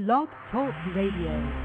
Blog Talk Radio.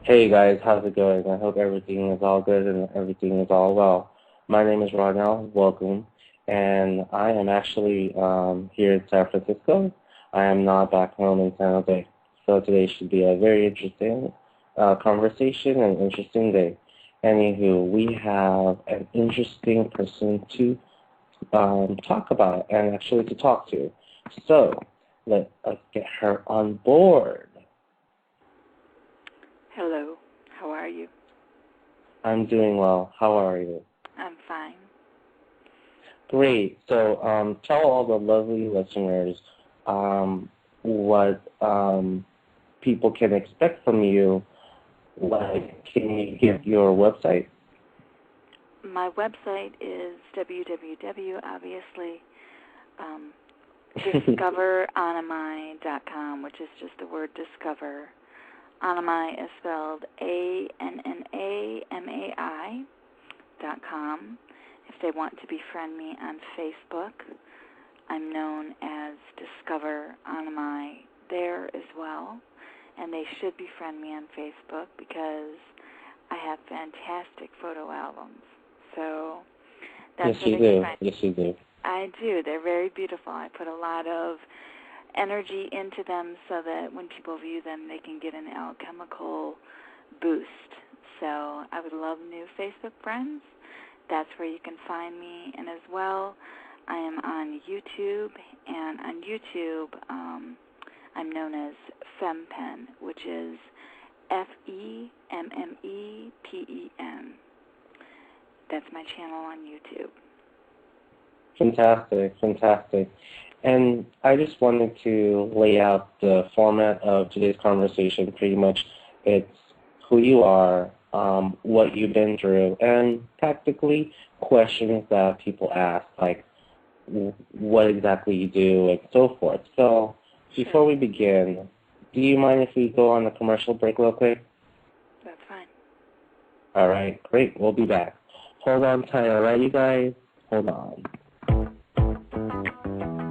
Hey guys, how's it going? I hope everything is all good and everything is all well. My name is Ronell, welcome, and I am actually here in San Francisco. I am not back home in San Jose. So today should be a very interesting conversation and interesting day. Anywho, we have an interesting person to talk about and actually to talk to. So let us get her on board. Hello, how are you? I'm doing well. How are you? I'm fine. Great. So tell all the lovely listeners what people can expect from you. Like, can you give your website? My website is www, discoverannamai.com, which is just the word discover. Annamai is spelled ANNAMAI.com. If they want to befriend me on Facebook, I'm known as Discover Annamai there as well. And they should befriend me on Facebook because I have fantastic photo albums. So that's Yes, you do. Yes, you do. I do. They're very beautiful. I put a lot of energy into them so that when people view them, they can get an alchemical boost. So I would love new Facebook friends. That's where you can find me. And as well, I am on YouTube. And on YouTube, I'm known as FemPen, which is FEMMEPEN. That's my channel on YouTube. Fantastic, fantastic. And I just wanted to lay out the format of today's conversation. Pretty much it's who you are, what you've been through, and practically questions that people ask, like what exactly you do and so forth. So before we begin, do you mind if we go on a commercial break real quick? That's fine. All right, great. We'll be back. Hold on tight, all right, you guys? Hold on.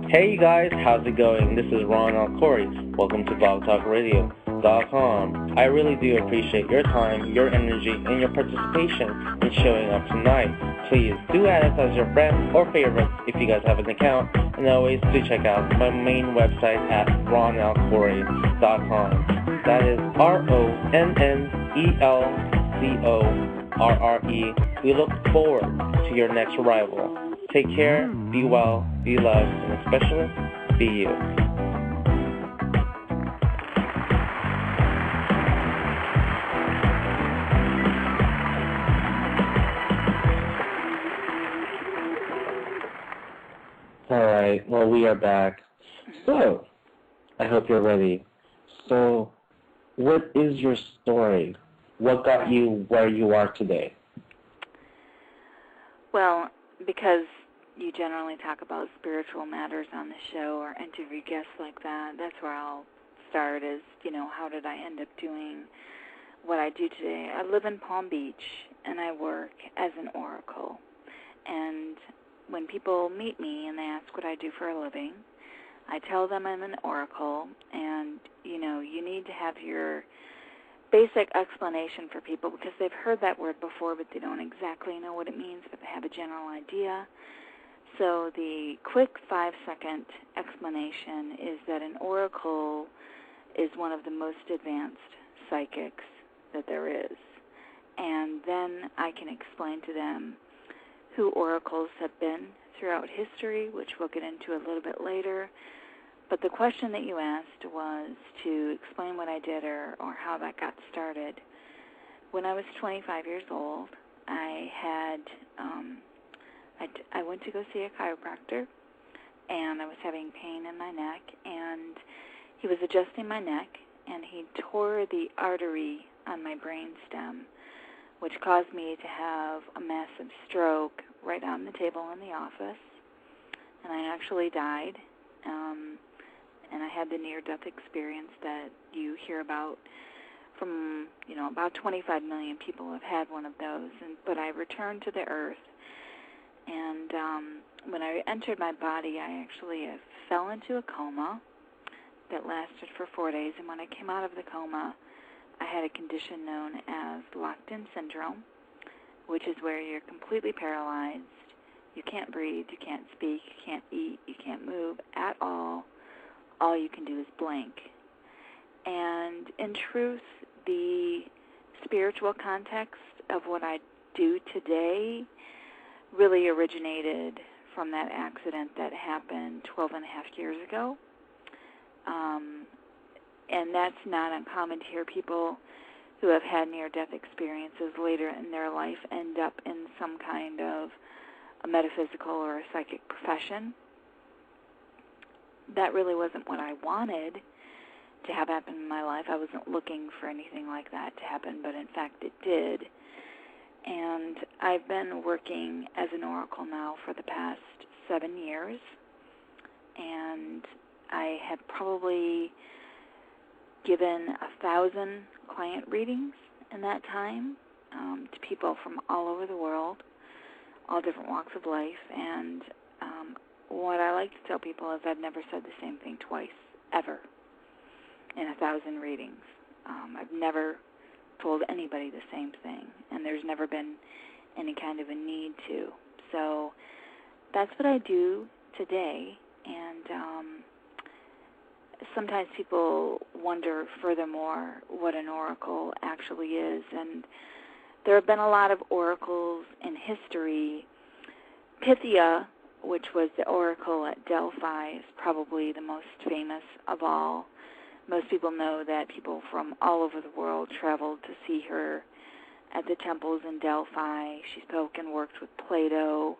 Hey, you guys, how's it going? This is Ron Corey. Welcome to Blog Talk Radio. I really do appreciate your time, your energy, and your participation in showing up tonight. Please do add us as your friend or favorite if you guys have an account, and always do check out my main website at ronelcorey.com. That is RONNELCORRE. We look forward to your next arrival. Take care, be well, be loved, and especially be you. All right, well, we are back. So, I hope you're ready. So, what is your story? What got you where you are today? Well, because you generally talk about spiritual matters on the show or interview guests like that, that's where I'll start is, how did I end up doing what I do today? I live in Palm Beach, and I work as an oracle. And when people meet me and they ask what I do for a living, I tell them I'm an oracle, and, you need to have your basic explanation for people because they've heard that word before, but they don't exactly know what it means, but they have a general idea. So the quick 5-second explanation is that an oracle is one of the most advanced psychics that there is. And then I can explain to them who oracles have been throughout history, which we'll get into a little bit later. But the question that you asked was to explain what I did or how that got started. When I was 25 years old, I went to go see a chiropractor, and I was having pain in my neck, and he was adjusting my neck, and he tore the artery on my brainstem, which caused me to have a massive stroke right on the table in the office, and I actually died. And I had the near-death experience that you hear about from, about 25 million people have had one of those. But I returned to the earth, and when I entered my body, I actually fell into a coma that lasted for 4 days. And when I came out of the coma, I had a condition known as locked-in syndrome, which is where you're completely paralyzed. You can't breathe, you can't speak, you can't eat, you can't move at all. All you can do is blink. And in truth, the spiritual context of what I do today really originated from that accident that happened 12 and a half years ago. And that's not uncommon to hear people who have had near-death experiences later in their life end up in some kind of a metaphysical or a psychic profession. That really wasn't what I wanted to have happen in my life. I wasn't looking for anything like that to happen, but in fact it did. And I've been working as an oracle now for the past 7 years, and I have probably given 1,000 client readings in that time to people from all over the world, all different walks of life. And what I like to tell people is I've never said the same thing twice, ever, in 1,000 readings. I've never told anybody the same thing, and there's never been any kind of a need to. So that's what I do today, and sometimes people wonder furthermore what an oracle actually is, and there have been a lot of oracles in history. Pythia, which was the oracle at Delphi, is probably the most famous of all. Most people know that people from all over the world traveled to see her at the temples in Delphi. She spoke and worked with Plato.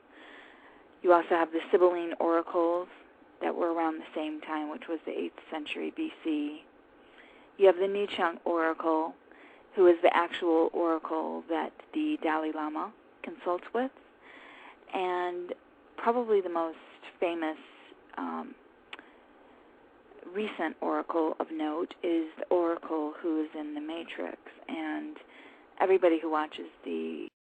You also have the Sibylline oracles that were around the same time, which was the 8th century BC. You have the Nichiang oracle, who is the actual oracle that the Dalai Lama consults with. And probably the most famous recent oracle of note is the oracle who is in the Matrix. And everybody who watches the